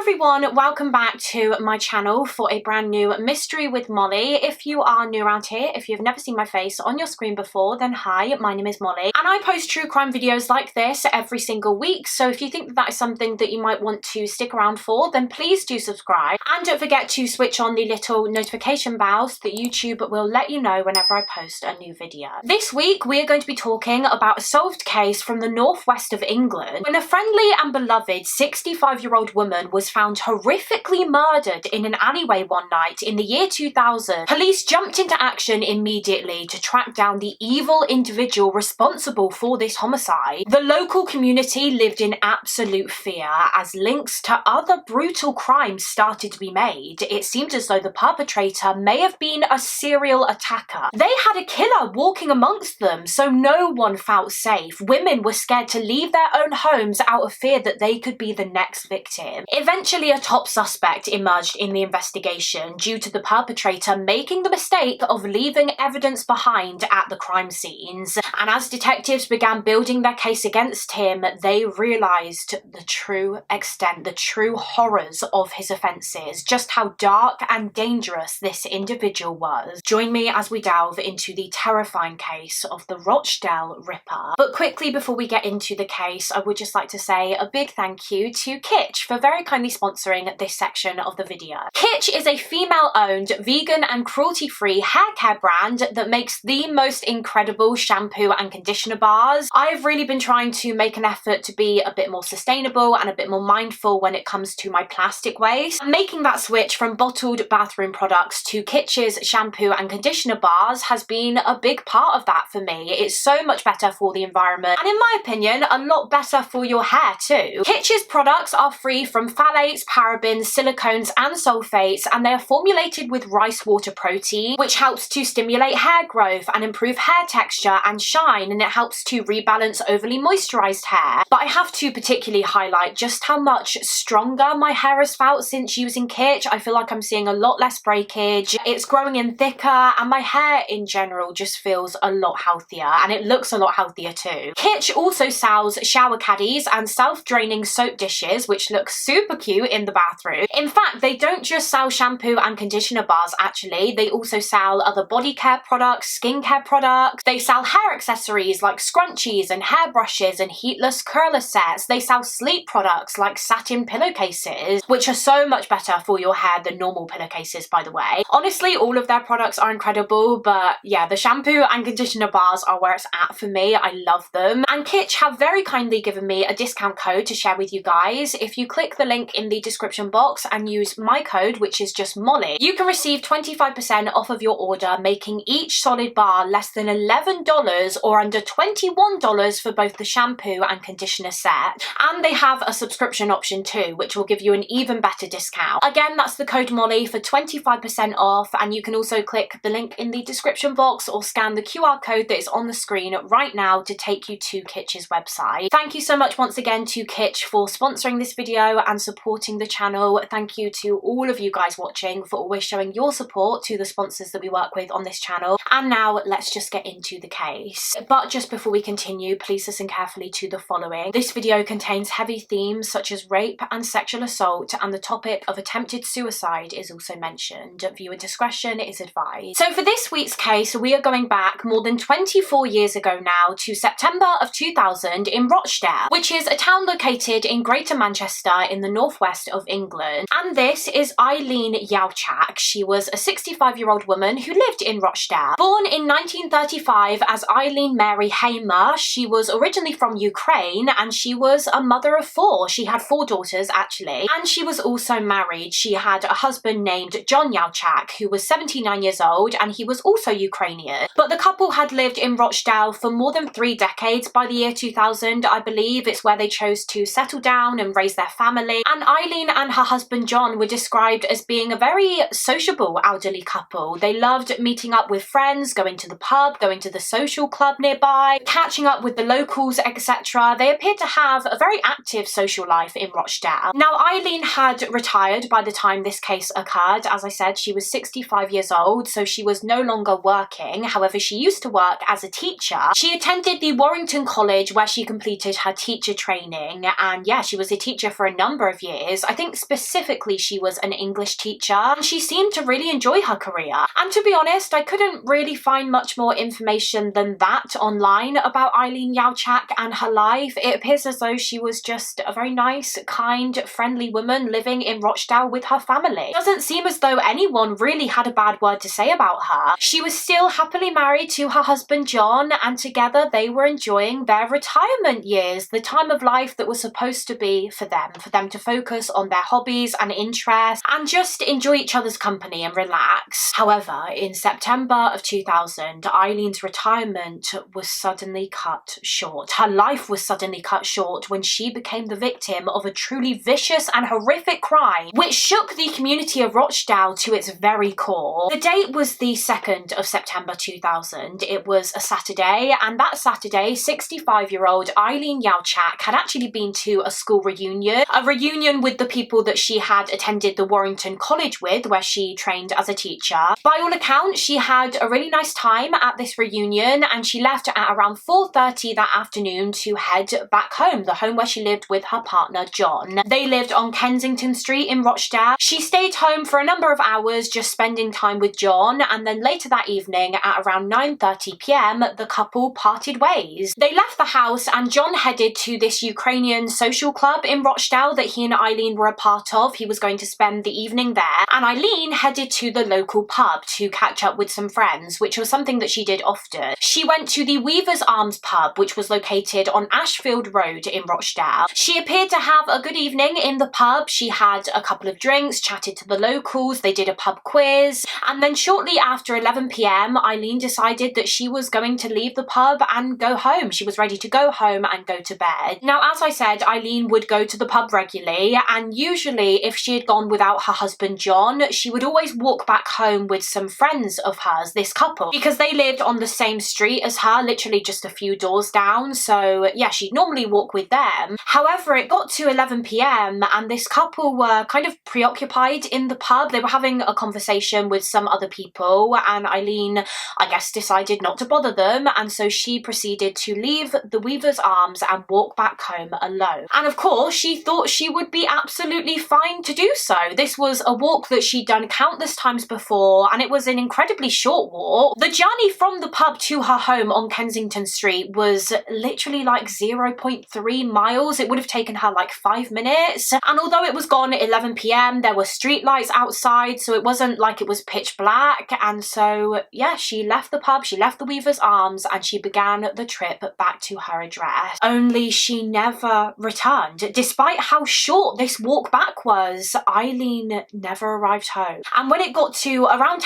everyone, welcome back to my channel for a brand new mystery with Molly. If you are new around here, if you've never seen my face on your screen before, then hi, my name is Molly and I post true crime videos like this every single week, so if you think that is something that you might want to stick around for, then please do subscribe and don't forget to switch on the little notification bell so that YouTube will let you know whenever I post a new video. This week we are going to be talking about a solved case from the northwest of England when a friendly and beloved 65-year-old woman was found horrifically murdered in an alleyway one night in the year 2000. Police jumped into action immediately to track down the evil individual responsible for this homicide. The local community lived in absolute fear as links to other brutal crimes started to be made. It seemed as though the perpetrator may have been a serial attacker. They had a killer walking amongst them, so no one felt safe. Women were scared to leave their own homes out of fear that they could be the next victim. Eventually, a top suspect emerged in the investigation due to the perpetrator making the mistake of leaving evidence behind at the crime scenes. And as detectives began building their case against him, they realised the true extent, the true horrors of his offences, just how dark and dangerous this individual was. Join me as we delve into the terrifying case of the Rochdale Ripper. But quickly before we get into the case, I would just like to say a big thank you to Kitsch for very kindly sponsoring this section of the video. Kitsch is a female-owned, vegan and cruelty-free hair care brand that makes the most incredible shampoo and conditioner bars. I've really been trying to make an effort to be a bit more sustainable and a bit more mindful when it comes to my plastic waste. Making that switch from bottled bathroom products to Kitsch's shampoo and conditioner bars has been a big part of that for me. It's so much better for the environment and in my opinion a lot better for your hair too. Kitsch's products are free from phthalates, parabens, silicones and sulfates, and they are formulated with rice water protein, which helps to stimulate hair growth and improve hair texture and shine, and it helps to rebalance overly moisturized hair. But I have to particularly highlight just how much stronger my hair has felt since using Kitsch. I feel like I'm seeing a lot less breakage, it's growing in thicker, and my hair in general just feels a lot healthier, and it looks a lot healthier too. Kitsch also sells shower caddies and self-draining soap dishes, which look super cute in the bathroom. In fact, they don't just sell shampoo and conditioner bars actually, they also sell other body care products, skincare products, they sell hair accessories like scrunchies and hairbrushes and heatless curler sets, they sell sleep products like satin pillowcases, which are so much better for your hair than normal pillowcases by the way. Honestly, all of their products are incredible, but yeah, the shampoo and conditioner bars are where it's at for me. I love them. And Kitsch have very kindly given me a discount code to share with you guys. If you click the link in the description box and use my code, which is just Mollie, you can receive 25% off of your order, making each solid bar less than $11 or under $21 for both the shampoo and conditioner set. And they have a subscription option too, which will give you an even better discount. Again, that's the code Mollie for 25% off, and you can also click the link in the description box or scan the QR code that is on the screen right now to take you to Kitsch's website. Thank you so much once again to Kitsch for sponsoring this video and supporting the channel. Thank you to all of you guys watching for always showing your support to the sponsors that we work with on this channel. And now let's just get into the case. But just before we continue, please listen carefully to the following. This video contains heavy themes such as rape and sexual assault, and the topic of attempted suicide is also mentioned. Viewer discretion is advised. So for this week's case, we are going back more than 24 years ago now to September of 2000 in Rochdale, which is a town located in Greater Manchester in the northwest of England. And this is Eileen Yaak. She was a 65-year-old woman who lived in Rochdale. Born in 1935 as Eileen Mary Hamer, she was originally from Ukraine and she was a mother of four. She had four daughters actually, and she was also married. She had a husband named John Yaak who was 79 years old and he was also Ukrainian. But the couple had lived in Rochdale for more than 3 decades by the year 2000, I believe. It's where they chose to settle down and raise their family. And Eileen and her husband John were described as being a very sociable elderly couple. They loved meeting up with friends, going to the pub, going to the social club nearby, catching up with the locals, etc. They appeared to have a very active social life in Rochdale. Now, Eileen had retired by the time this case occurred. As I said, she was 65 years old, so she was no longer working. However, she used to work as a teacher. She attended the Warrington College where she completed her teacher training, and yeah, she was a teacher for a number of years. years. I think specifically she was an English teacher, and she seemed to really enjoy her career. And to be honest, I couldn't really find much more information than that online about Eileen Yaak and her life. It appears as though she was just a very nice, kind, friendly woman living in Rochdale with her family. It doesn't seem as though anyone really had a bad word to say about her. She was still happily married to her husband John, and together they were enjoying their retirement years, the time of life that was supposed to be for them to focus on their hobbies and interests and just enjoy each other's company and relax. However, in September of 2000, Eileen's retirement was suddenly cut short. Her life was suddenly cut short when she became the victim of a truly vicious and horrific crime which shook the community of Rochdale to its very core. The date was the 2nd of September 2000. It was a Saturday, and that Saturday, 65-year-old Eileen Yaak had actually been to a school reunion, a reunion with the people that she had attended the Warrington College with, where she trained as a teacher. By all accounts, she had a really nice time at this reunion, and she left at around 4:30 that afternoon to head back home, the home where she lived with her partner John. They lived on Kensington Street in Rochdale. She stayed home for a number of hours just spending time with John, and then later that evening at around 9:30 p.m. the couple parted ways. They left the house and John headed to this Ukrainian social club in Rochdale that he and Eileen were a part of. He was going to spend the evening there, and Eileen headed to the local pub to catch up with some friends, which was something that she did often. She went to the Weaver's Arms pub, which was located on Ashfield Road in Rochdale. She appeared to have a good evening in the pub. She had a couple of drinks, chatted to the locals, they did a pub quiz, and then shortly after 11 p.m, Eileen decided that she was going to leave the pub and go home. She was ready to go home and go to bed. Now, as I said, Eileen would go to the pub regularly, and usually if she had gone without her husband John, she would always walk back home with some friends of hers, this couple, because they lived on the same street as her, literally just a few doors down. So yeah, she'd normally walk with them. However, it got to 11 p.m. and this couple were kind of preoccupied in the pub. They were having a conversation with some other people, and Eileen, I guess, decided not to bother them, and so she proceeded to leave the Weaver's Arms and walk back home alone. And of course, she thought she would be absolutely fine to do so. This was a walk that she'd done countless times before, and it was an incredibly short walk. The journey from the pub to her home on Kensington Street was literally like 0.3 miles. It would have taken her like 5 minutes. And although it was gone at 11 p.m, there were street lights outside, so it wasn't like it was pitch black. And so yeah, she left the pub, she left the Weaver's Arms, and she began the trip back to her address. Only she never returned. Despite how short this walk back was, Eileen never arrived home. And when it got to around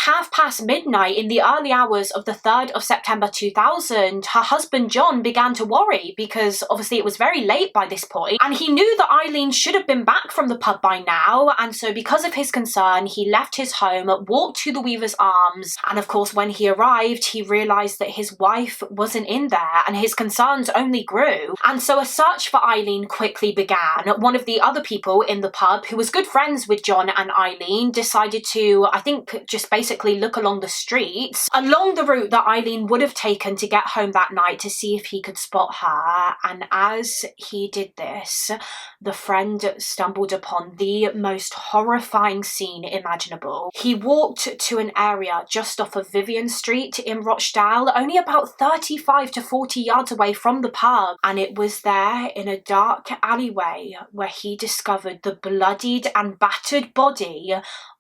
midnight in the early hours of the 3rd of September 2000, her husband John began to worry, because obviously it was very late by this point, and he knew that Eileen should have been back from the pub by now. And so because of his concern, he left his home, walked to the Weaver's Arms, and of course when he arrived, he realised that his wife wasn't in there, and his concerns only grew. And so a search for Eileen quickly began. One of the other people in the pub, who was good friends with John and Eileen, decided to, I think, just basically look along the streets, along the route that Eileen would have taken to get home that night, to see if he could spot her. And as he did this, the friend stumbled upon the most horrifying scene imaginable. He walked to an area just off of Vivian Street in Rochdale, only about 35 to 40 yards away from the pub, and it was there in a dark alleyway where he discovered the bloodied and battered body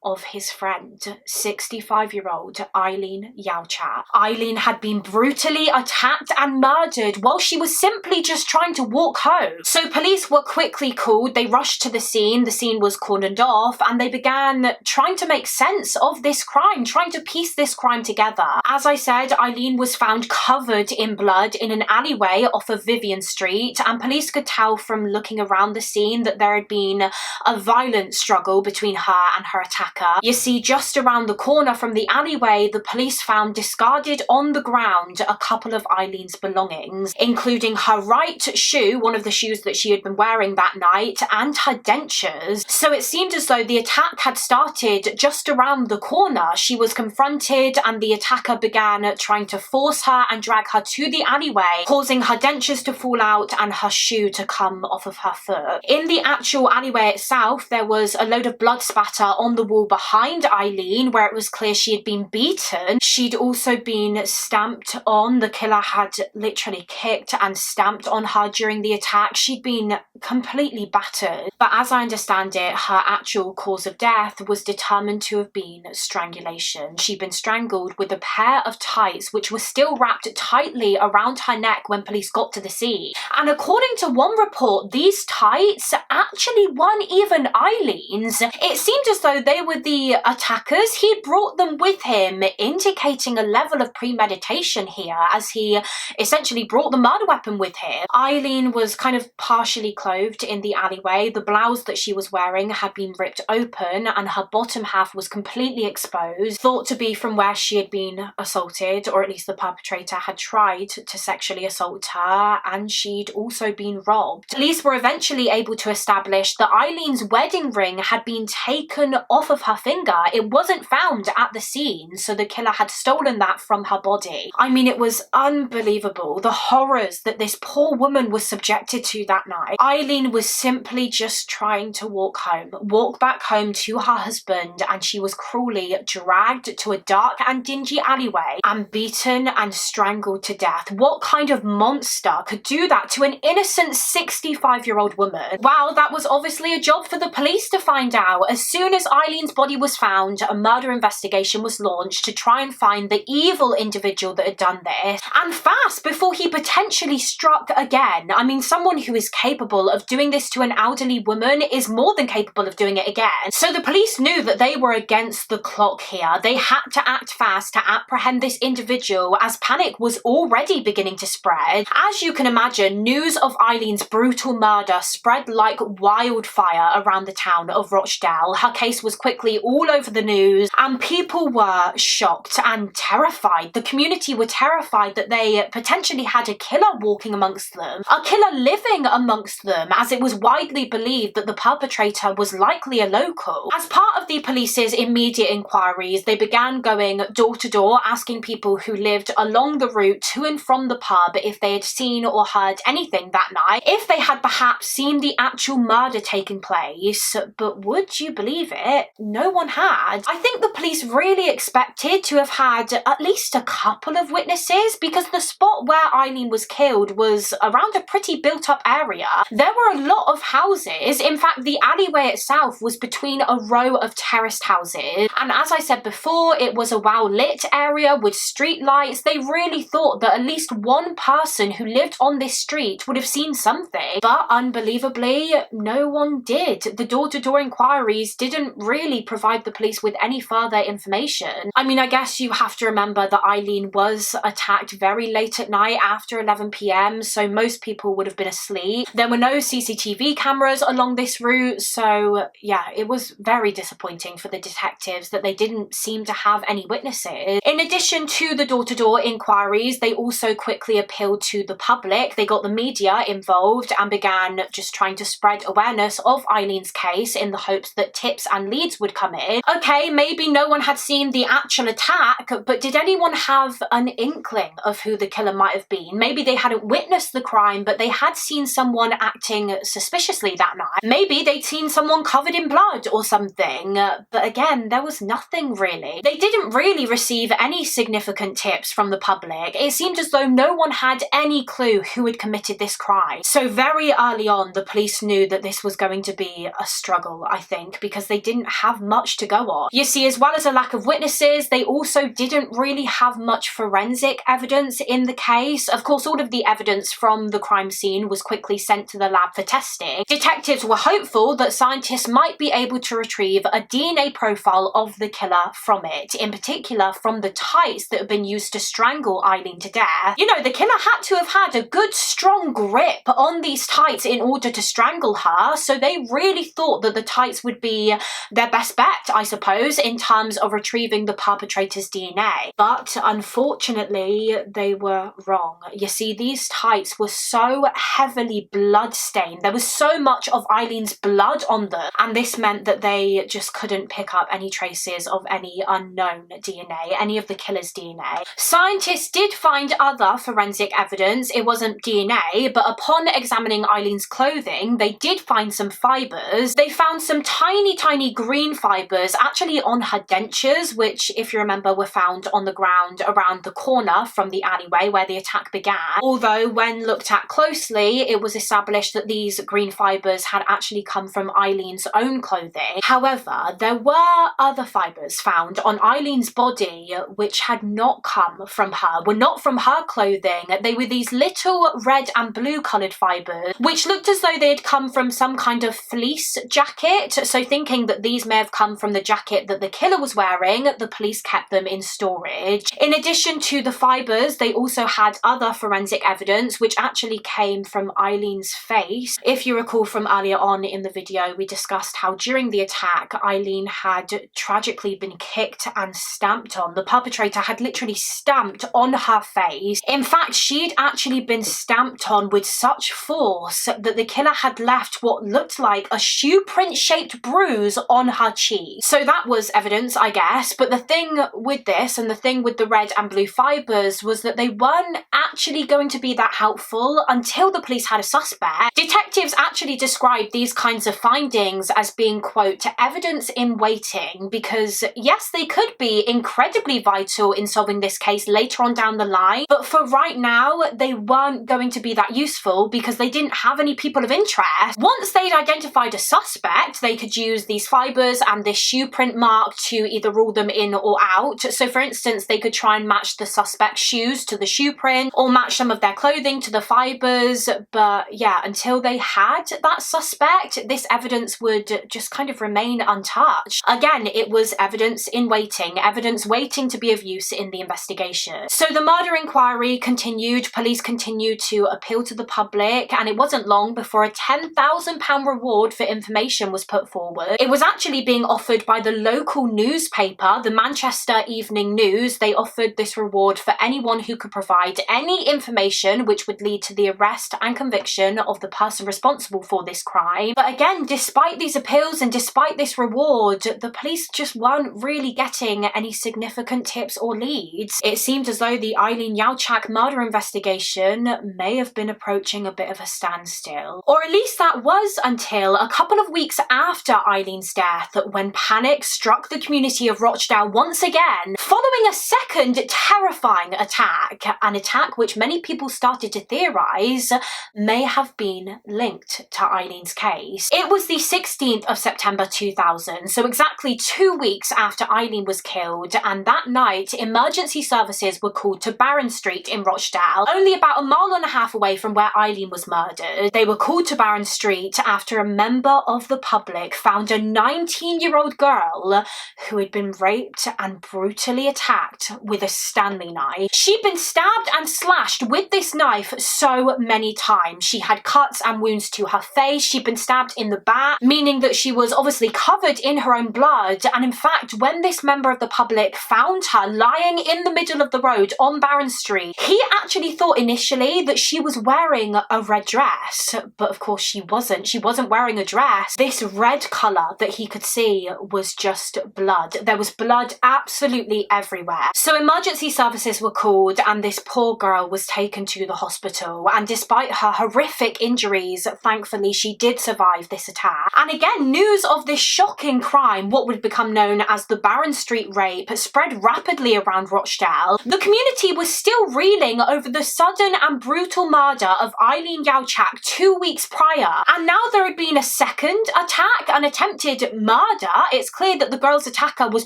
of his friend, 65-year-old Eileen Yaak. Eileen had been brutally attacked and murdered while she was simply just trying to walk home. So police were quickly called. They rushed to the scene. The scene was cordoned off, and they began trying to make sense of this crime, trying to piece this crime together. As I said, Eileen was found covered in blood in an alleyway off of Vivian Street, and police could tell from looking around the scene that there had been a violent struggle between her and her attacker. You see, just around the corner from the alleyway, the police found discarded on the ground a couple of Eileen's belongings, including her right shoe, one of the shoes that she had been wearing that night, and her dentures. So it seemed as though the attack had started just around the corner. She was confronted, and the attacker began trying to force her and drag her to the alleyway, causing her dentures to fall out and her shoe to come off of her foot. In the actual actual alleyway itself, there was a load of blood spatter on the wall behind Eileen where it was clear she had been beaten. She'd also been stamped on. The killer had literally kicked and stamped on her during the attack. She'd been completely battered. But as I understand it, her actual cause of death was determined to have been strangulation. She'd been strangled with a pair of tights which were still wrapped tightly around her neck when police got to the scene. And according to one report, these tights actually weren't even Eileen's. It seemed as though they were the attackers. He brought them with him, indicating a level of premeditation here, as he essentially brought the murder weapon with him. Eileen was kind of partially clothed in the alleyway. The blouse that she was wearing had been ripped open and her bottom half was completely exposed, thought to be from where she had been assaulted, or at least the perpetrator had tried to sexually assault her, and she'd also been robbed. Police were eventually able to establish that Eileen's wedding ring had been taken off of her finger. It wasn't found at the scene, so the killer had stolen that from her body. I mean, it was unbelievable, the horrors that this poor woman was subjected to that night. Eileen was simply just trying to walk back home to her husband, and she was cruelly dragged to a dark and dingy alleyway and beaten and strangled to death. What kind of monster could do that to an innocent 65-year-old woman? Well, that was obviously a job for the police to find out. As soon as Eileen's body was found, a murder investigation was launched to try and find the evil individual that had done this, and fast, before he potentially struck again. I mean, someone who is capable of doing this to an elderly woman is more than capable of doing it again. So the police knew that they were against the clock here. They had to act fast to apprehend this individual, as panic was already beginning to spread. As you can imagine, news of Eileen's brutal murder spread like wildfire around the town of Rochdale. Her case was quickly all over the news, and people were shocked and terrified. The community were terrified that they potentially had a killer walking amongst them, a killer living amongst them, as it was widely believed that the perpetrator was likely a local. As part of the police's immediate inquiries, they began going door to door, asking people who lived along the route to and from the pub if they had seen or heard anything that night, if they had perhaps seen the actual murder taking place. But would you believe it? No one had. I think the police really expected to have had at least a couple of witnesses, because the spot where Eileen was killed was around a pretty built-up area. There were a lot of houses. In fact, the alleyway itself was between a row of terraced houses, and as I said before, it was a well-lit area with street lights. They really thought that at least one person who lived on this street would have seen something, but unbelievably, no one did. The door-to-door inquiries didn't really provide the police with any further information. I mean, I guess you have to remember that Eileen was attacked very late at night, after 11 p.m, so most people would have been asleep. There were no CCTV cameras along this route, so yeah, it was very disappointing for the detectives that they didn't seem to have any witnesses. In addition to the door-to-door inquiries, they also quickly appealed to the public. They got the media involved and began just trying to spread awareness of Eileen's case in the hopes that tips and leads would come in. Okay, maybe no one had seen the actual attack, but did anyone have an inkling of who the killer might have been? Maybe they hadn't witnessed the crime, but they had seen someone acting suspiciously that night. Maybe they'd seen someone covered in blood or something, but again, there was nothing really. They didn't really receive any significant tips from the public. It seemed as though no one had any clue who had committed this crime. So very early on, the police knew that this was going to be a struggle, I think, because they didn't have much to go on. You see, as well as a lack of witnesses, they also didn't really have much forensic evidence in the case. Of course, all of the evidence from the crime scene was quickly sent to the lab for testing. Detectives were hopeful that scientists might be able to retrieve a DNA profile of the killer from it, in particular from the tights that had been used to strangle Eileen to death. You know, the killer had to have had a good strong grip on these tights in order to strangle her, so they really thought that the tights would be their best bet, I suppose, in terms of retrieving the perpetrator's DNA. But unfortunately, they were wrong. You see, these tights were so heavily blood-stained. There was so much of Eileen's blood on them, and this meant that they just couldn't pick up any traces of any unknown DNA, any of the killer's DNA. Scientists did find other forensic evidence. It wasn't DNA, but upon examining Eileen's clothing, they did find some fibres. They found some tiny green fibres actually on her dentures, which, if you remember, were found on the ground around the corner from the alleyway where the attack began. Although when looked at closely, it was established that these green fibres had actually come from Eileen's own clothing. However, there were other fibres found on Eileen's body which had not come from her, were not from her clothing. They were these little red and blue coloured fibres, which looked as though they had come from some kind of fleece jacket. So thinking that these may have come from the jacket that the killer was wearing, the police kept them in storage. In addition to the fibres, they also had other forensic evidence which actually came from Eileen's face. If you recall from earlier on in the video, we discussed how during the attack, Eileen had tragically been kicked and stamped on. The perpetrator had literally stamped on her face. In fact, she'd actually been stamped on with such force that the killer had left what looked like a shoe print shaped bruise on her cheek. So that was evidence, I guess, but the thing with this and the thing with the red and blue fibres was that they weren't actually going to be that helpful until the police had a suspect. Detectives actually described these kinds of findings as being, quote, evidence in waiting, because yes, they could be incredibly vital in solving this case later on down the line, but for right now, they weren't going to be that useful because they didn't have any people of interest. Once they'd identified a suspect, they could use these fibres and this shoe print mark to either rule them in or out. So for instance, they could try and match the suspect's shoes to the shoe print or match some of their clothing to the fibres, but yeah, until they had that suspect, this evidence would just kind of remain untouched. Again, it was evidence in waiting, evidence waiting to be of use in the investigation. So the murder inquiry continued, police continued to appeal to the public, and it wasn't long before a £10,000 reward for information was put forward. It was actually being offered by the local newspaper, the Manchester Evening News. They offered this reward for anyone who could provide any information which would lead to the arrest and conviction of the person responsible for this crime. But again, despite these appeals and despite this reward, the police just weren't really getting any significant tips or leads. It seemed as though the Eileen Yaak murder investigation may have been approaching a bit of a standstill. Or at least that was until a couple of weeks after Eileen's death, when panic struck the community of Rochdale once again, following a second terrifying attack, an attack which many people started to theorise may have been linked to Eileen's case. It was the 16th of September 2000, so exactly 2 weeks after Eileen was killed, and that night emergency services were called to Barron Street in Rochdale, only about a mile and a half away from where Eileen was murdered. They were called to Barron Street after a member of the public found a 19-year-old girl who had been raped and brutally attacked with a Stanley knife. She'd been stabbed and slashed with this knife so many times. She had cuts and wounds to her face. She'd been stabbed in the back, meaning that she was obviously covered in her own blood. And in fact, when this member of the public found her lying in the middle of the road on Barron Street, he actually thought initially that she was wearing a red dress, but of course she wasn't. She wasn't wearing a dress. This red colour that he could see was just blood. There was blood absolutely everywhere. So emergency services were called and this poor girl was taken to the hospital, and despite her horrific injuries, thankfully she did survive this attack. And again, news of this shocking crime, what would become known as the Barron Street rape, spread rapidly around Rochdale. The community was still reeling over the sudden and brutal murder of Eileen Yaak 2 weeks prior, and now there had been a second attack, an attempted murder. It's clear that the girl's attacker was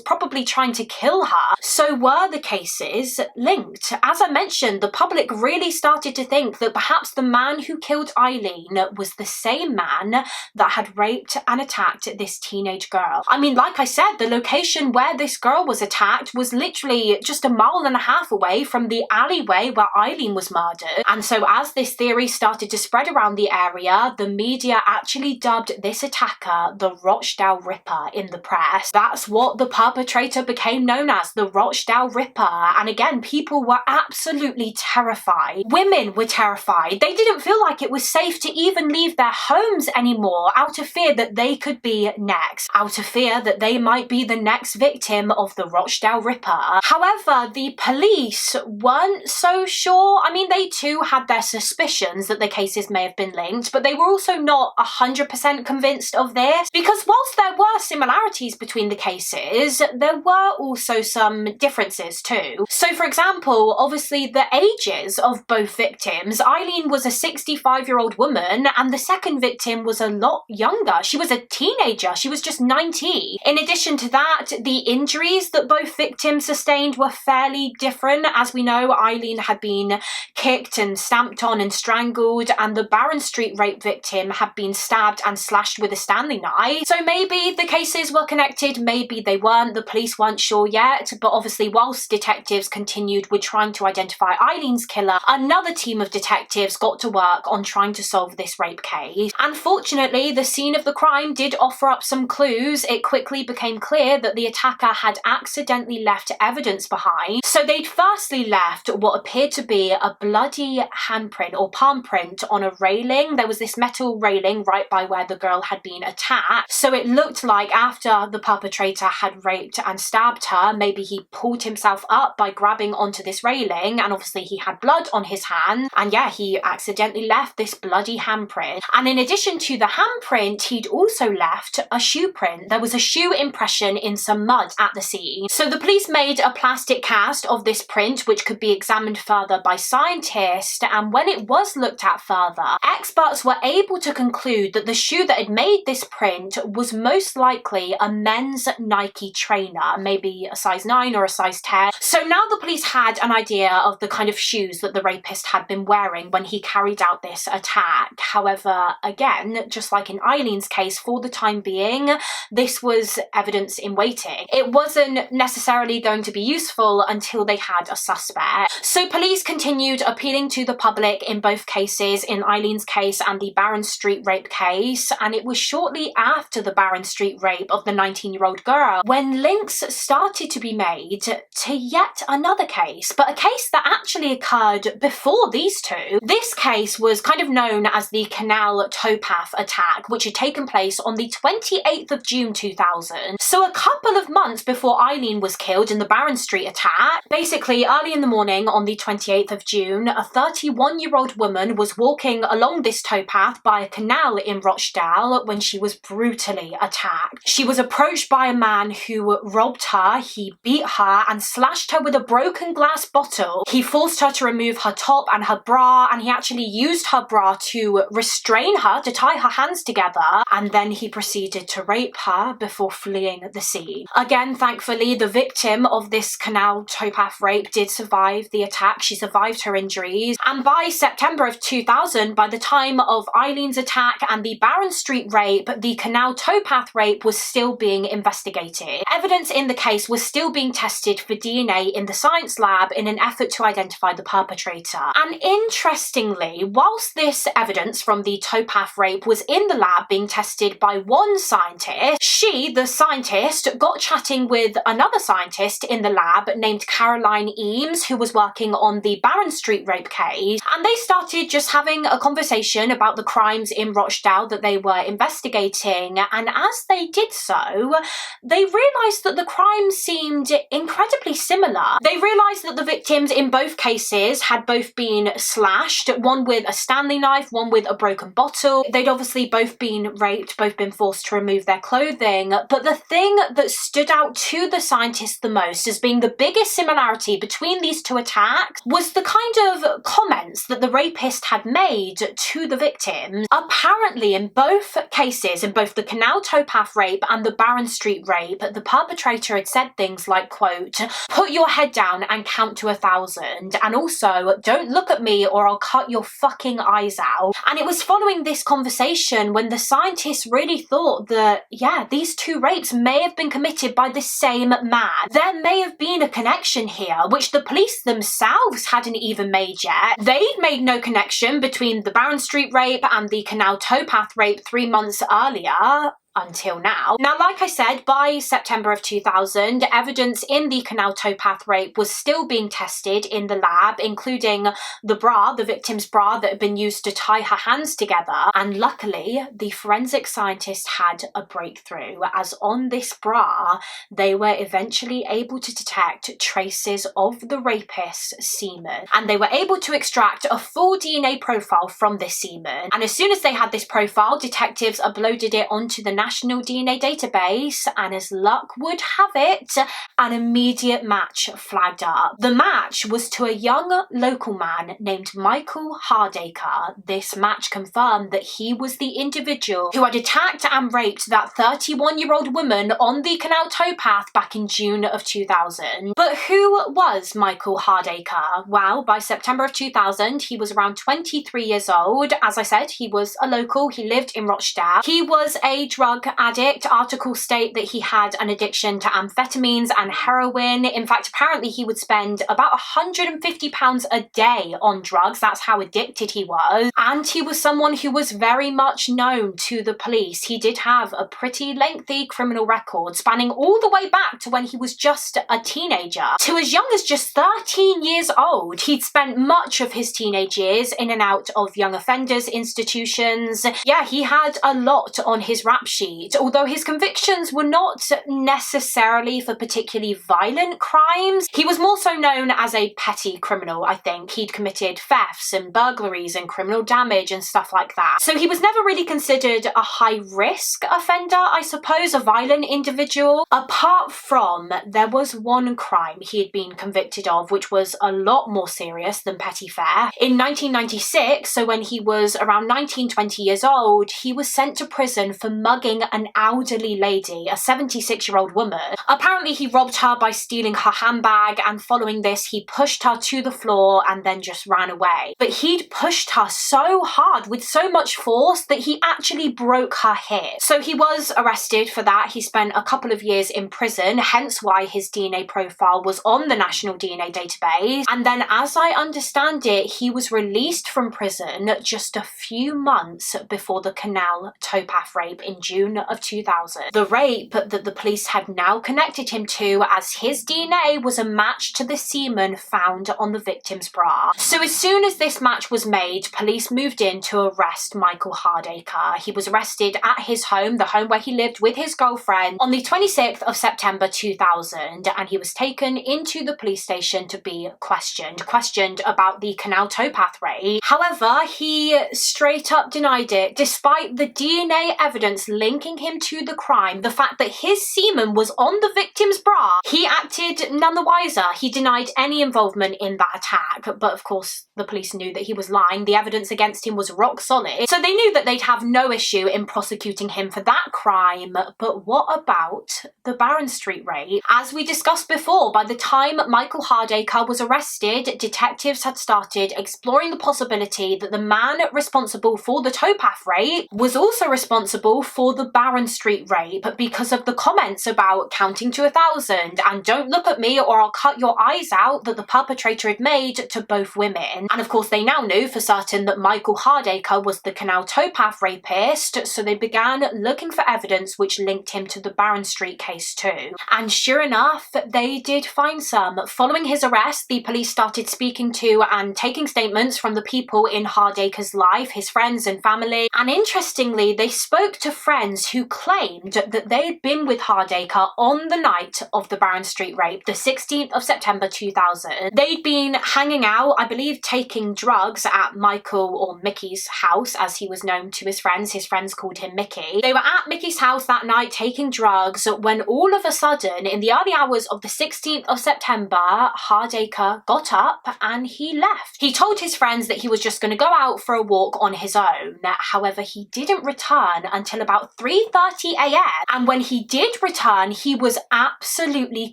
probably trying to kill her. So were the cases linked? As I mentioned, the public really started to think that perhaps the man who killed Eileen was the same man that had raped and attacked this teenage girl. I mean, like I said, the location where this girl was attacked was literally just a mile and a half away from the alleyway where Eileen was murdered. And so as this theory started to spread around the area, the media actually dubbed this attacker the Rochdale Ripper in the press. That's what the perpetrator became known as, the Rochdale Ripper. And again, people were absolutely terrified. Women were terrified. They didn't feel like it was safe to even leave their homes anymore, out of fear that they could be next, out of fear that they might be the next victim of the Rochdale Ripper. However, the police weren't so sure. I mean, they too had their suspicions that the cases may have been linked, but they were also not not 100% convinced of this, because whilst there were similarities between the cases, there were also some differences too. So for example, obviously the ages of both victims. Eileen was a 65-year-old woman and the second victim was a lot younger. She was a teenager. She was just 19. In addition to that, the injuries that both victims sustained were fairly different. As we know, Eileen had been kicked and stamped on and strangled, and the Barron Street rape victim had been stabbed and slashed with a Stanley knife. So maybe the cases were connected, maybe they weren't. The police weren't sure yet, but obviously whilst detectives continued with trying to identify Eileen's killer, another team of detectives got to work on trying to solve this rape case. And fortunately, the scene of the crime did offer up some clues. It quickly became clear that the attacker had accidentally left evidence behind. So they'd firstly left what appeared to be a bloody handprint or palm print on a railing. There was this metal railing right by where the girl had been attacked. So it looked like after the perpetrator had raped and stabbed her, maybe he pulled himself up by grabbing onto this railing, and obviously he had blood on his hand, and yeah, he accidentally left this bloody handprint. And in addition to the handprint, he'd also left a shoe print. There was a shoe impression in some mud at the scene. So the police made a plastic cast of this print, which could be examined further by scientists, and when it was looked at further, experts were able to conclude that the shoe that had made this print was most likely a men's Nike trainer, maybe a size 9 or a size 10. So now the police had an idea of the kind of shoes that the rapist had been wearing when he carried out this attack. However, again, just like in Eileen's case, for the time being, this was evidence in waiting. It wasn't necessarily going to be useful until they had a suspect. So police continued appealing to the public in both cases, in Eileen's case and the Barron Street rape case, and it was shortly after the Barron Street rape of the 19-year-old girl when links started to be made to yet another case, but a case that actually occurred before these two. This case was kind of known as the Canal Towpath attack, which had taken place on the 28th of June 2000. So a couple of months before Eileen was killed in the Barron Street attack. Basically, early in the morning on the 28th of June, a 31-year-old woman was walking along this towpath by a canal in Rochdale when she was brutally attacked. She was approached by a man who robbed her, he beat her and slashed her with a broken glass bottle. He forced her to remove her top and her bra, and he actually used her bra to restrain her, to tie her hands together, and then he proceeded to rape her before fleeing the scene. Again, thankfully, the victim of this canal towpath rape did survive the attack. She survived her injuries, and by September of 2000, by the time of Eileen's attack and the Barron Street rape, the canal towpath rape was still being investigated. Evidence in the case was still being tested for DNA in the science lab in an effort to identify the perpetrator. And interestingly, whilst this evidence from the towpath rape was in the lab being tested by one scientist, she, the scientist, got chatting with another scientist in the lab named Caroline Eames, who was working on the Barron Street rape case, and they started just having a conversation about the crimes in Rochdale that they were investigating, and as they did so, they realised that the crimes seemed incredibly similar. They realised that the victims in both cases had both been slashed, one with a Stanley knife, one with a broken bottle. They'd obviously both been raped, both been forced to remove their clothing, but the thing that stood out to the scientists the most as being the biggest similarity between these two attacks was the kind of comments that the rapist had made to the victims. Apparently, in both cases, in both the Canal Towpath rape and the Barron Street rape, the perpetrator had said things like, quote, "Put your head down and count to 1,000, and also, don't look at me or I'll cut your fucking eyes out." And it was following this conversation when the scientists really thought that, yeah, these two rapes may have been committed by the same man. There may have been a connection here, which the police themselves hadn't even made yet. They'd made no connection between the Barron Street rape and the Canal Towpath rape 3 months earlier. until now. Now, like I said, by September of 2000, evidence in the canal towpath rape was still being tested in the lab, including the bra, the victim's bra that had been used to tie her hands together. And luckily, the forensic scientist had a breakthrough, as on this bra, they were eventually able to detect traces of the rapist's semen. And they were able to extract a full DNA profile from this semen. And as soon as they had this profile, detectives uploaded it onto the National DNA Database, and as luck would have it, an immediate match flagged up. The match was to a young local man named Michael Hardacre. This match confirmed that he was the individual who had attacked and raped that 31-year-old woman on the canal towpath back in June of 2000. But who was Michael Hardacre? Well, by September of 2000, he was around 23 years old. As I said, he was a local. He lived in Rochdale. He was a drug addict. Articles state that he had an addiction to amphetamines and heroin. In fact, apparently he would spend about £150 a day on drugs. That's how addicted he was. And he was someone who was very much known to the police. He did have a pretty lengthy criminal record, spanning all the way back to when he was just a teenager. To as young as just 13 years old, he'd spent much of his teenage years in and out of young offenders institutions. Yeah, he had a lot on his rap sheet, although his convictions were not necessarily for particularly violent crimes. He was more so known as a petty criminal, I think. He'd committed thefts and burglaries and criminal damage and stuff like that. So he was never really considered a high-risk offender, I suppose, a violent individual. Apart from, there was one crime he had been convicted of, which was a lot more serious than petty theft. In 1996, so when he was around 19, 20 years old, he was sent to prison for mugging an elderly lady, a 76-year-old woman. Apparently he robbed her by stealing her handbag, and following this he pushed her to the floor and then just ran away. But he'd pushed her so hard with so much force that he actually broke her hip. So he was arrested for that. He spent a couple of years in prison, hence why his DNA profile was on the National DNA Database. And then, as I understand it, he was released from prison just a few months before the canal towpath rape in June of 2000. The rape that the police had now connected him to, as his DNA was a match to the semen found on the victim's bra. So as soon as this match was made, police moved in to arrest Michael Hardacre. He was arrested at his home, the home where he lived with his girlfriend, on the 26th of September 2000, and he was taken into the police station to be questioned about the canal towpath rape. However, he straight up denied it. Despite the DNA evidence linking him to the crime, the fact that his semen was on the victim's bra, he acted none the wiser. He denied any involvement in that attack, but of course the police knew that he was lying. The evidence against him was rock solid, so they knew that they'd have no issue in prosecuting him for that crime. But what about the Barron Street rape? As we discussed before, by the time Michael Hardacre was arrested, detectives had started exploring the possibility that the man responsible for the towpath rape was also responsible for the Barron Street rape, because of the comments about counting to 1,000 and don't look at me or I'll cut your eyes out that the perpetrator had made to both women. And of course they now knew for certain that Michael Hardacre was the canal towpath rapist, so they began looking for evidence which linked him to the Barron Street case too. And sure enough, they did find some. Following his arrest, the police started speaking to and taking statements from the people in Hardacre's life, his friends and family. And interestingly, they spoke to friends who claimed that they had been with Hardacre on the night of the Barron Street rape, the 16th of September 2000. They'd been hanging out, I believe taking drugs, at Michael, or Mickey's house, as he was known to his friends. His friends called him Mickey. They were at Mickey's house that night taking drugs when all of a sudden, in the early hours of the 16th of September, Hardacre got up and he left. He told his friends that he was just going to go out for a walk on his own. However, he didn't return until about 3:30 a.m. And when he did return, he was absolutely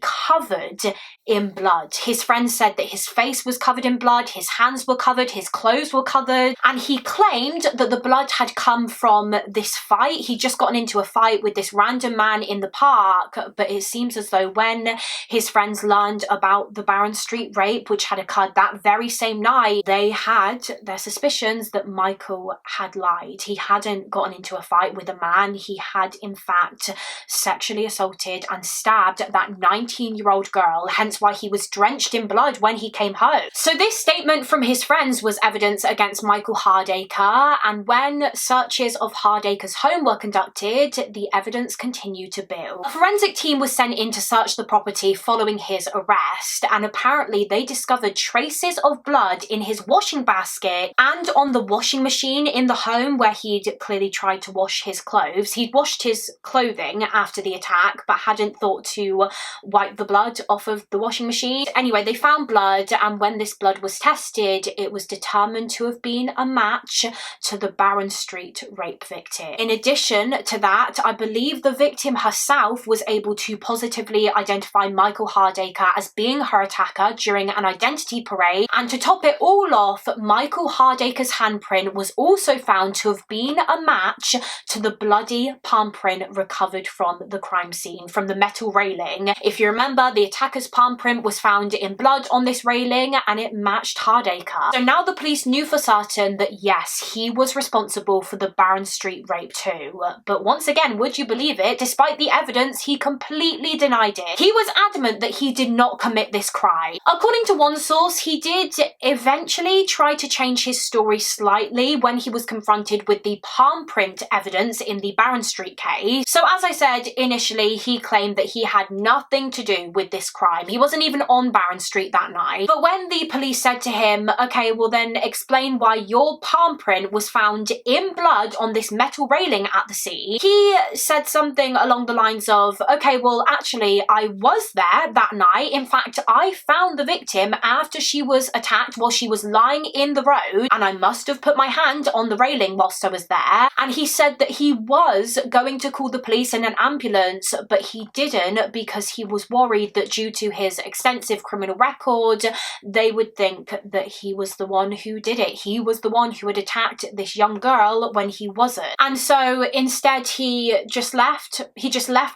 covered in blood. His friends said that his face was covered in blood, his hands were covered, his clothes were covered, and he claimed that the blood had come from this fight. He'd just gotten into a fight with this random man in the park, but it seems as though when his friends learned about the Barron Street rape, which had occurred that very same night, they had their suspicions that Michael had lied. He hadn't gotten into a fight with a man. and he had in fact sexually assaulted and stabbed that 19-year-old girl, hence why he was drenched in blood when he came home. So this statement from his friends was evidence against Michael Hardacre, and when searches of Hardacre's home were conducted, the evidence continued to build. A forensic team was sent in to search the property following his arrest, and apparently they discovered traces of blood in his washing basket and on the washing machine in the home where he'd clearly tried to wash his clothes. He'd washed his clothing after the attack but hadn't thought to wipe the blood off of the washing machine. Anyway, they found blood, and when this blood was tested, it was determined to have been a match to the Barron Street rape victim. In addition to that, I believe the victim herself was able to positively identify Michael Hardacre as being her attacker during an identity parade, and to top it all off, Michael Hardacre's handprint was also found to have been a match to the bloody palm print recovered from the crime scene, from the metal railing. If you remember, the attacker's palm print was found in blood on this railing and it matched Hardacre. So now the police knew for certain that yes, he was responsible for the Barron Street rape too. But once again, would you believe it, despite the evidence, he completely denied it. He was adamant that he did not commit this crime. According to one source, he did eventually try to change his story slightly when he was confronted with the palm print evidence in the Barron Street case. So as I said, initially he claimed that he had nothing to do with this crime. He wasn't even on Barron Street that night. But when the police said to him, okay, well then explain why your palm print was found in blood on this metal railing at the scene, he said something along the lines of, okay, well actually I was there that night. In fact, I found the victim after she was attacked while she was lying in the road, and I must have put my hand on the railing whilst I was there. And he said that he was going to call the police and an ambulance, but he didn't because he was worried that due to his extensive criminal record, they would think that he was the one who did it. He was the one who had attacked this young girl when he wasn't. And so instead he just left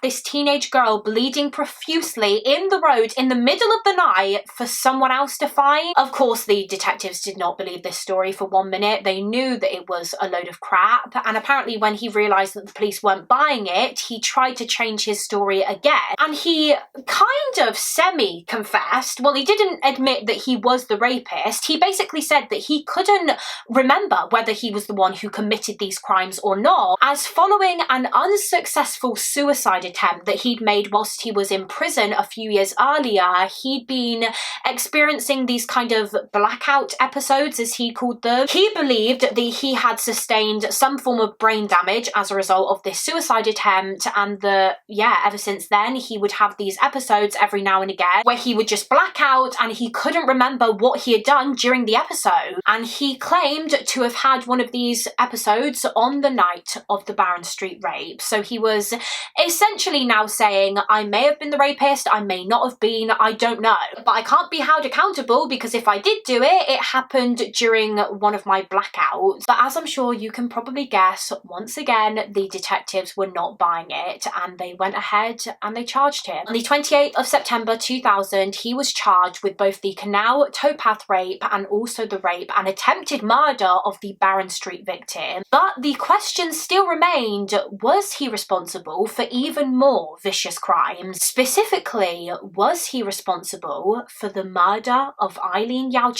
this teenage girl bleeding profusely in the road in the middle of the night for someone else to find. Of course, the detectives did not believe this story for 1 minute. They knew that it was a load of crap, and apparently when he realised that the police weren't buying it, he tried to change his story again, and he kind of semi-confessed. Well, he didn't admit that he was the rapist. He basically said that he couldn't remember whether he was the one who committed these crimes or not, as following an unsuccessful suicide attempt that he'd made whilst he was in prison a few years earlier, he'd been experiencing these kind of blackout episodes, as he called them. He believed that he had sustained some form of brain damage as a result of this suicide attempt, and that, yeah, ever since then he would have these episodes every now and again where he would just black out and he couldn't remember what he had done during the episode. And he claimed to have had one of these episodes on the night of the Barron Street rape. So he was essentially now saying, I may have been the rapist, I may not have been, I don't know, but I can't be held accountable because if I did do it, it happened during one of my blackouts. But as I'm sure you can probably guess, once again, the detectives were not buying it, and they went ahead and they charged him. On the 28th of September 2000, he was charged with both the canal towpath rape and also the rape and attempted murder of the Barron Street victim. But the question still remained, was he responsible for even more vicious crimes? Specifically, was he responsible for the murder of Eileen Yaak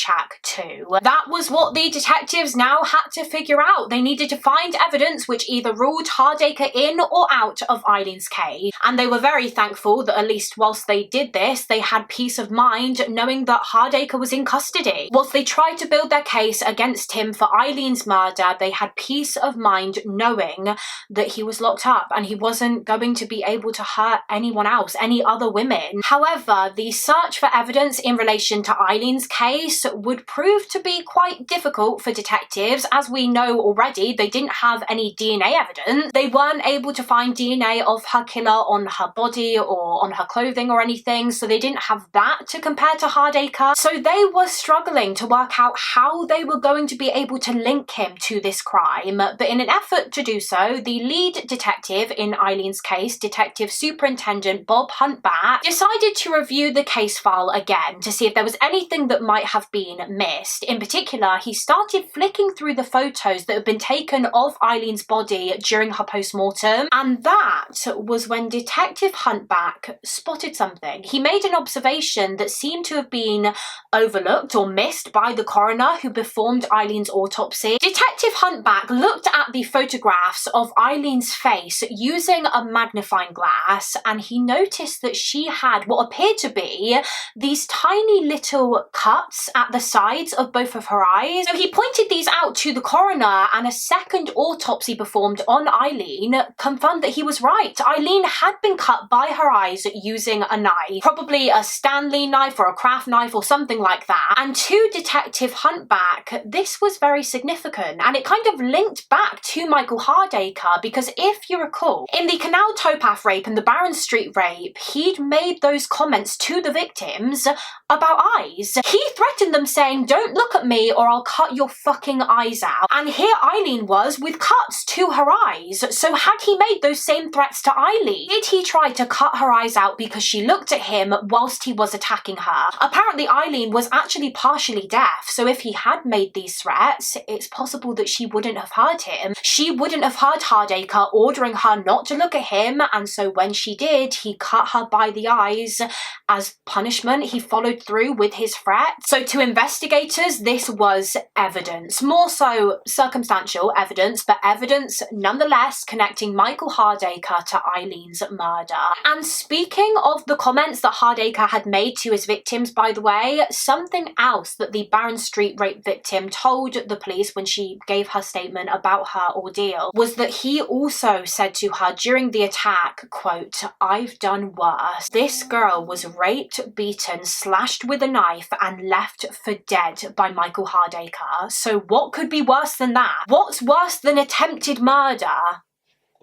too? That was what the detectives now had to figure out. They needed to find evidence which either ruled Hardacre in or out of Eileen's case, and they were very thankful that at least whilst they did this, they had peace of mind knowing that Hardacre was in custody. Whilst they tried to build their case against him for Eileen's murder, they had peace of mind knowing that he was locked up and he wasn't going to be able to hurt anyone else, any other women. However, the search for evidence in relation to Eileen's case would prove to be quite difficult for detectives. As we know already, they didn't have any DNA evidence. They weren't able to find DNA of her killer on her body or on her clothing or anything, so they didn't have that to compare to Hardacre. So they were struggling to work out how they were going to be able to link him to this crime. But in an effort to do so, the lead detective in Eileen's case, Detective Superintendent Bob Huntback, decided to review the case file again to see if there was anything that might have been missed. In particular, he started flicking through the photos that had been taken of Eileen's body during during her post-mortem. And that was when Detective Huntback spotted something. He made an observation that seemed to have been overlooked or missed by the coroner who performed Eileen's autopsy. Detective Huntback looked at the photographs of Eileen's face using a magnifying glass, and he noticed that she had what appeared to be these tiny little cuts at the sides of both of her eyes. So he pointed these out to the coroner, and a second autopsy performed on Eileen confirmed that he was right. Eileen had been cut by her eyes using a knife, probably a Stanley knife or a craft knife or something like that. And to Detective Huntback, this was very significant, and it kind of linked back to Michael Hardacre, because if you recall, in the Canal Towpath rape and the Barron Street rape, he'd made those comments to the victims about eyes. He threatened them saying, "Don't look at me or I'll cut your fucking eyes out." And here Eileen was with cuts to her eyes. So had he made those same threats to Eileen? Did he try to cut her eyes out because she looked at him whilst he was attacking her? Apparently Eileen was actually partially deaf, so if he had made these threats, it's possible that she wouldn't have heard him. She wouldn't have heard Hardacre ordering her not to look at him, and so when she did, he cut her by the eyes. As punishment, he followed through with his threat. So to investigators, this was evidence. More so circumstantial evidence, but evidence nonetheless connecting Michael Hardacre to Eileen's murder. And speaking of the comments that Hardacre had made to his victims, by the way, something else that the Barron Street rape victim told the police when she gave her statement about her ordeal was that he also said to her during the attack, quote, "I've done worse. This girl was raped, beaten, slashed with a knife and left for dead by Michael Hardacre. So what could be worse than that? What's worse than attempted murder?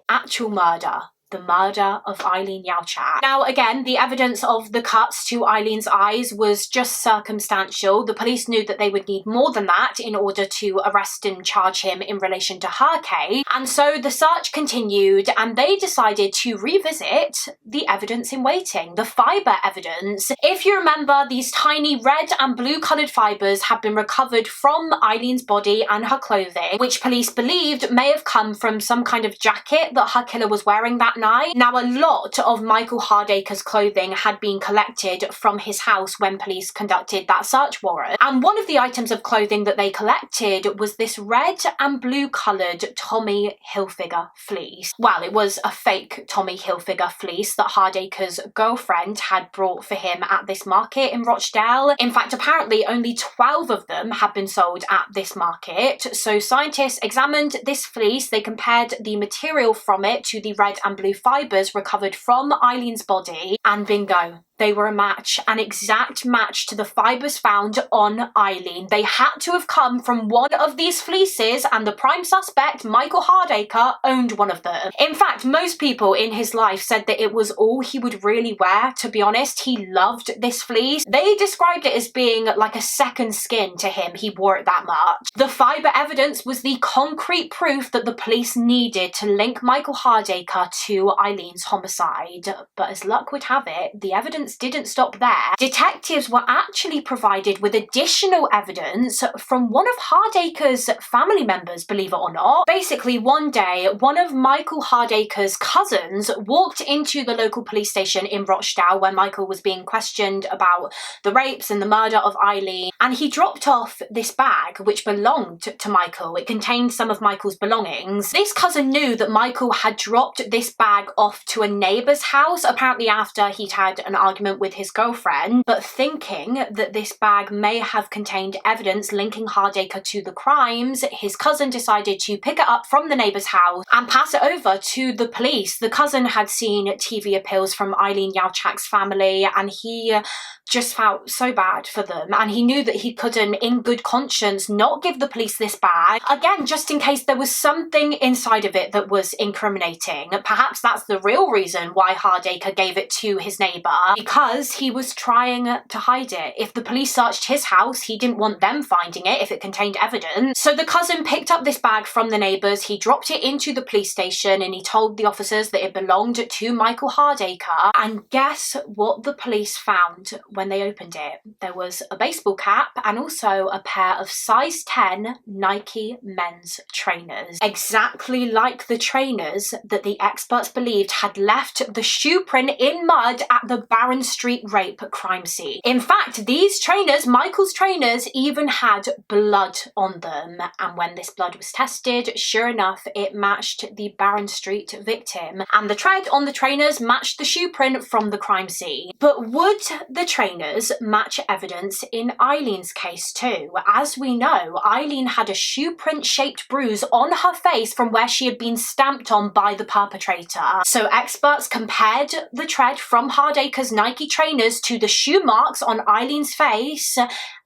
Actual murder. The murder of Eileen Yaak." Now again, the evidence of the cuts to Eileen's eyes was just circumstantial. The police knew that they would need more than that in order to arrest and charge him in relation to her case, and so the search continued, and they decided to revisit the evidence in waiting, the fibre evidence. If you remember, these tiny red and blue coloured fibres had been recovered from Eileen's body and her clothing, which police believed may have come from some kind of jacket that her killer was wearing that night. Now, a lot of Michael Hardacre's clothing had been collected from his house when police conducted that search warrant, and one of the items of clothing that they collected was this red and blue coloured Tommy Hilfiger fleece. Well, it was a fake Tommy Hilfiger fleece that Hardacre's girlfriend had brought for him at this market in Rochdale. In fact, apparently only 12 of them had been sold at this market. So scientists examined this fleece, they compared the material from it to the red and blue fibres recovered from Eileen's body, and bingo. They were a match, an exact match to the fibres found on Eileen. They had to have come from one of these fleeces, and the prime suspect, Michael Hardacre, owned one of them. In fact, most people in his life said that it was all he would really wear. To be honest, he loved this fleece. They described it as being like a second skin to him. He wore it that much. The fibre evidence was the concrete proof that the police needed to link Michael Hardacre to Eileen's homicide. But as luck would have it, the evidence didn't stop there. Detectives were actually provided with additional evidence from one of Hardacre's family members, believe it or not. Basically, one day, one of Michael Hardacre's cousins walked into the local police station in Rochdale where Michael was being questioned about the rapes and the murder of Eileen, and he dropped off this bag which belonged to Michael. It contained some of Michael's belongings. This cousin knew that Michael had dropped this bag off to a neighbour's house, apparently after he'd had an argument with his girlfriend, but thinking that this bag may have contained evidence linking Hardacre to the crimes, his cousin decided to pick it up from the neighbour's house and pass it over to the police. The cousin had seen TV appeals from Eileen Yaak's family, and he just felt so bad for them, and he knew that he couldn't in good conscience not give the police this bag, again just in case there was something inside of it that was incriminating. Perhaps that's the real reason why Hardacre gave it to his neighbour. because he was trying to hide it. If the police searched his house, he didn't want them finding it if it contained evidence. So the cousin picked up this bag from the neighbours, he dropped it into the police station, and he told the officers that it belonged to Michael Hardacre. And guess what the police found when they opened it? There was a baseball cap and also a pair of size 10 Nike men's trainers. Exactly like the trainers that the experts believed had left the shoe print in mud at the Barron Street rape crime scene. In fact, these trainers, Michael's trainers, even had blood on them. And when this blood was tested, sure enough, it matched the Barron Street victim. And the tread on the trainers matched the shoe print from the crime scene. But would the trainers match evidence in Eileen's case too? As we know, Eileen had a shoe print shaped bruise on her face from where she had been stamped on by the perpetrator. So experts compared the tread from Hardacre's Nike trainers to the shoe marks on Eileen's face,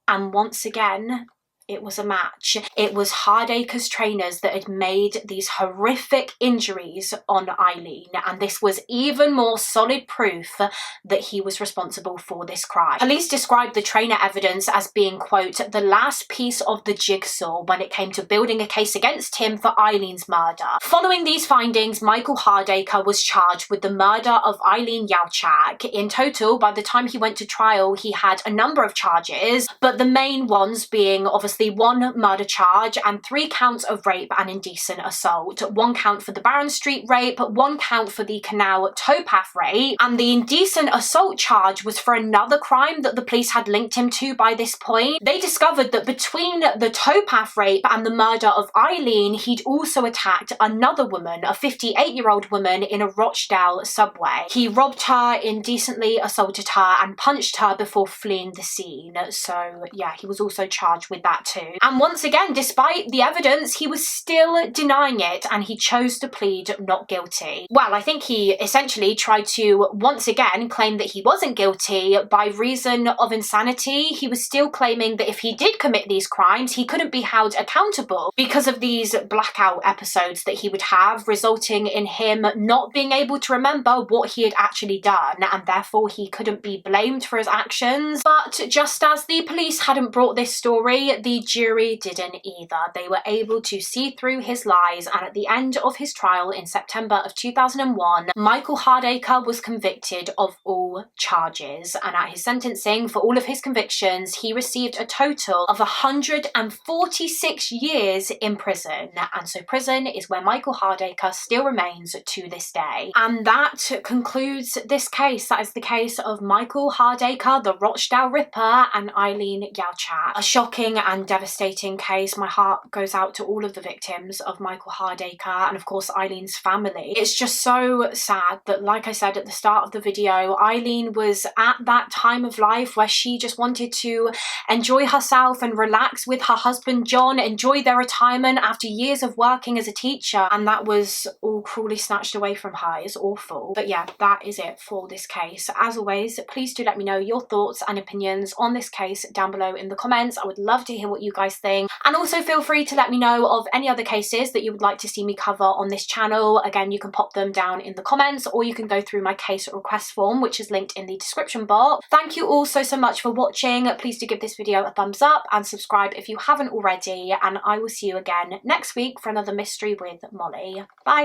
and once again, it was a match. It was Hardacre's trainers that had made these horrific injuries on Eileen, and this was even more solid proof that he was responsible for this crime. Police described the trainer evidence as being, quote, the last piece of the jigsaw when it came to building a case against him for Eileen's murder. Following these findings, Michael Hardacre was charged with the murder of Eileen Yaak. In total, by the time he went to trial, he had a number of charges, but the main ones being obviously 1 murder charge and 3 counts of rape and indecent assault. 1 count for the Barron Street rape, 1 count for the canal towpath rape, and the indecent assault charge was for another crime that the police had linked him to by this point. They discovered that between the towpath rape and the murder of Eileen, he'd also attacked another woman, a 58-year-old woman, in a Rochdale subway. He robbed her, indecently assaulted her, and punched her before fleeing the scene. So yeah, he was also charged with that too. And once again, despite the evidence, he was still denying it, and he chose to plead not guilty. Well, I think he essentially tried to once again claim that he wasn't guilty by reason of insanity. He was still claiming that if he did commit these crimes, he couldn't be held accountable because of these blackout episodes that he would have, resulting in him not being able to remember what he had actually done, and therefore he couldn't be blamed for his actions. But just as the police hadn't brought this story, the jury didn't either. They were able to see through his lies, and at the end of his trial in September of 2001, Michael Hardacre was convicted of all charges, and at his sentencing for all of his convictions, he received a total of 146 years in prison. And so prison is where Michael Hardacre still remains to this day. And that concludes this case. That is the case of Michael Hardacre, the Rochdale Ripper, and Eileen Yaak. A shocking and devastating case. My heart goes out to all of the victims of Michael Hardacre and of course Eileen's family. It's just so sad that, like I said at the start of the video, Eileen was at that time of life where she just wanted to enjoy herself and relax with her husband John, enjoy their retirement after years of working as a teacher, and that was all cruelly snatched away from her. It's awful. But yeah, that is it for this case. As always, please do let me know your thoughts and opinions on this case down below in the comments. I would love to hear what you guys think, and also feel free to let me know of any other cases that you would like to see me cover on this channel. Again, you can pop them down in the comments, or you can go through my case request form, which is linked in the description box. Thank you all so much for watching. Please do give this video a thumbs up and subscribe if you haven't already, and I will see you again next week for another mystery with Mollie. Bye.